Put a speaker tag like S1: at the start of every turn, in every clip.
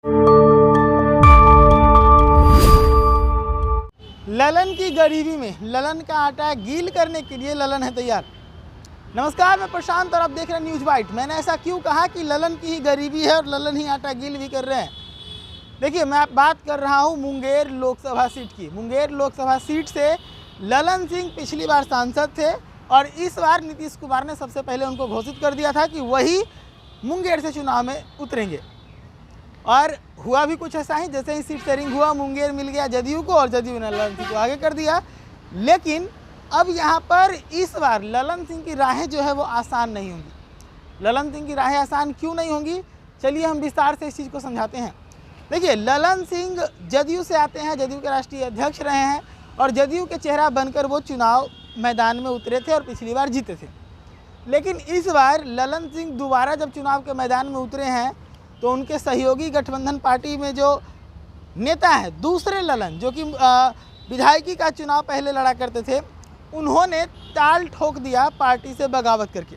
S1: ललन की गरीबी में ललन का आटा गील करने के लिए ललन है तैयार। नमस्कार, मैं प्रशांत और आप देख रहे हैं न्यूज़ बाइट। मैंने ऐसा क्यों कहा कि ललन की ही गरीबी है और ललन ही आटा गील भी कर रहे हैं? देखिए, मैं बात कर रहा हूं मुंगेर लोकसभा सीट की। मुंगेर लोकसभा सीट से ललन सिंह पिछली बार सांसद थे और इस बार नीतीश कुमार ने सबसे पहले उनको घोषित कर दिया था कि वही मुंगेर से चुनाव में उतरेंगे। और हुआ भी कुछ ऐसा ही, जैसे ही सीट शेयरिंग हुआ मुंगेर मिल गया जदयू को और जदयू ने ललन सिंह को आगे कर दिया। लेकिन अब यहाँ पर इस बार ललन सिंह की राहें जो है वो आसान नहीं होंगी। ललन सिंह की राहें आसान क्यों नहीं होंगी, चलिए हम विस्तार से इस चीज़ को समझाते हैं। देखिए, ललन सिंह जदयू से आते हैं, जदयू के राष्ट्रीय अध्यक्ष रहे हैं और जदयू के चेहरा बनकर वो चुनाव मैदान में उतरे थे और पिछली बार जीते थे। लेकिन इस बार ललन सिंह दोबारा जब चुनाव के मैदान में उतरे हैं तो उनके सहयोगी गठबंधन पार्टी में जो नेता हैं, दूसरे ललन जो कि विधायकी का चुनाव पहले लड़ा करते थे, उन्होंने ताल ठोक दिया पार्टी से बगावत करके।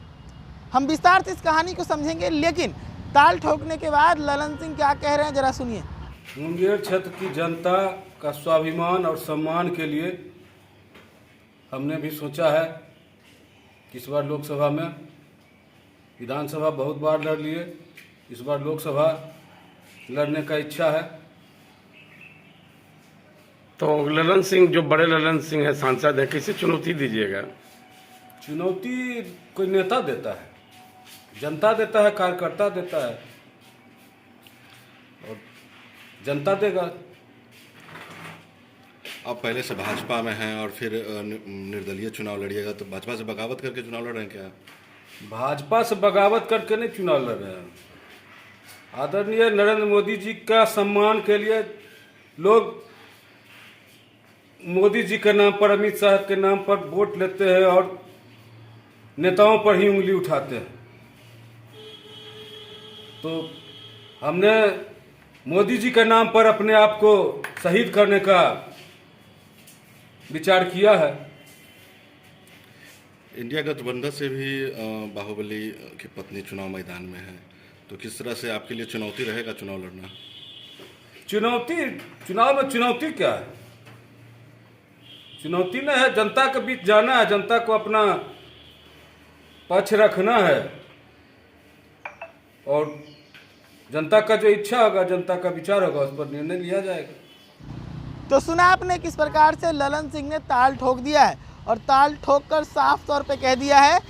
S1: हम विस्तार से इस कहानी को समझेंगे, लेकिन ताल ठोकने के बाद ललन सिंह क्या कह रहे हैं जरा सुनिए।
S2: मुंगेर क्षेत्र की जनता का स्वाभिमान और सम्मान के लिए हमने भी सोचा है कि इस बार लोकसभा में, विधानसभा बहुत बार लड़ लिए, इस बार लोकसभा लड़ने का इच्छा है।
S3: तो ललन सिंह, जो बड़े ललन सिंह है, सांसद है, कैसे चुनौती दीजिएगा?
S2: चुनौती कोई नेता देता है, जनता देता है, कार्यकर्ता देता है और जनता देगा।
S4: आप पहले से भाजपा में हैं और फिर निर्दलीय चुनाव लड़िएगा, तो भाजपा से बगावत करके चुनाव लड़ रहे हैं क्या?
S2: भाजपा से बगावत करके नहीं चुनाव लड़ रहे हैं। आदरणीय नरेंद्र मोदी जी का सम्मान के लिए लोग मोदी जी के नाम पर, अमित शाह के नाम पर वोट लेते हैं और नेताओं पर ही उंगली उठाते हैं। तो हमने मोदी जी के नाम पर अपने आप को शहीद करने का विचार किया है।
S4: इंडिया गठबंधन से भी बाहुबली की पत्नी चुनाव मैदान में है, तो किस तरह से आपके लिए चुनौती रहेगा चुनाव लड़ना?
S2: चुनाव में चुनौती क्या है? चुनौती नहीं है, जनता के बीच जाना है, जनता को अपना पक्ष रखना है और जनता का जो इच्छा होगा, जनता का विचार होगा, उस पर निर्णय लिया जाएगा।
S1: तो सुना आपने किस प्रकार से ललन सिंह ने ताल ठोक दिया है और ताल ठोक कर साफ तौर पे कह दिया है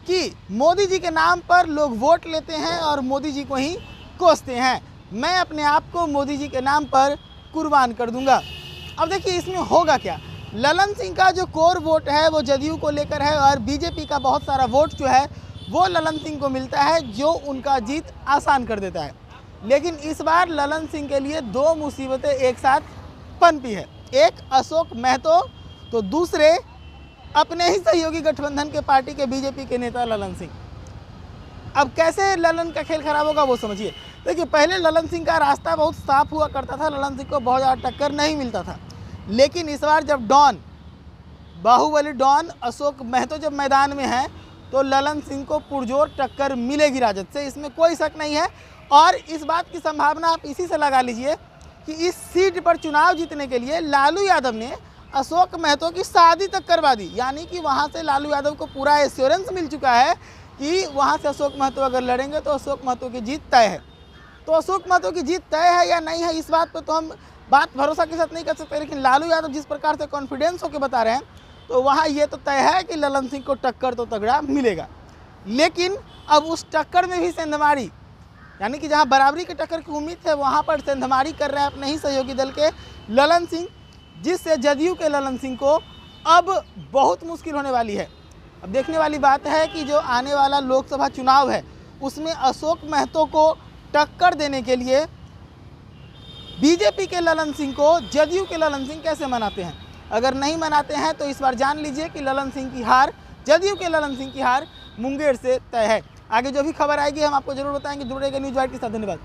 S1: कि मोदी जी के नाम पर लोग वोट लेते हैं और मोदी जी को ही कोसते हैं। मैं अपने आप को मोदी जी के नाम पर कुर्बान कर दूंगा। अब देखिए, इसमें होगा क्या। ललन सिंह का जो कोर वोट है वो जदयू को लेकर है और बीजेपी का बहुत सारा वोट जो है वो ललन सिंह को मिलता है, जो उनका जीत आसान कर देता है। लेकिन इस बार ललन सिंह के लिए दो मुसीबतें एक साथ पनपी है। एक अशोक महतो, तो दूसरे अपने ही सहयोगी गठबंधन के पार्टी के बीजेपी के नेता ललन सिंह। अब कैसे ललन का खेल खराब होगा वो समझिए। देखिए, पहले ललन सिंह का रास्ता बहुत साफ हुआ करता था, ललन सिंह को बहुत ज़्यादा टक्कर नहीं मिलता था। लेकिन इस बार जब डॉन, बाहुबली डॉन अशोक महतो जब मैदान में है तो ललन सिंह को पुरजोर टक्कर मिलेगी राजद से, इसमें कोई शक नहीं है। और इस बात की संभावना आप इसी से लगा लीजिए कि इस सीट पर चुनाव जीतने के लिए लालू यादव ने अशोक महतो की शादी तक करवा दी। यानी कि वहाँ से लालू यादव को पूरा एश्योरेंस मिल चुका है कि वहाँ से अशोक महतो अगर लड़ेंगे तो अशोक महतो की जीत तय है। तो अशोक महतो की जीत तय है या नहीं है, इस बात पर तो हम बात भरोसा के साथ नहीं कर सकते। लेकिन लालू यादव जिस प्रकार से कॉन्फिडेंस होकर बता रहे हैं, तो वहाँ ये तो तय है कि ललन सिंह को टक्कर तो तगड़ा मिलेगा। लेकिन अब उस टक्कर में भी सेंधमारी, यानी कि जहाँ बराबरी के टक्कर की उम्मीद है वहाँ पर सेंधमारी कर रहे हैं अपने ही सहयोगी दल के ललन सिंह, जिससे जदयू के ललन सिंह को अब बहुत मुश्किल होने वाली है। अब देखने वाली बात है कि जो आने वाला लोकसभा चुनाव है उसमें अशोक महतो को टक्कर देने के लिए बीजेपी के ललन सिंह को जदयू के ललन सिंह कैसे मनाते हैं। अगर नहीं मनाते हैं तो इस बार जान लीजिए कि ललन सिंह की हार, जदयू के ललन सिंह की हार मुंगेर से तय है। आगे जो भी खबर आएगी हम आपको जरूर बताएंगे। जुड़ेगा न्यूज़ बाइट के साथ। धन्यवाद।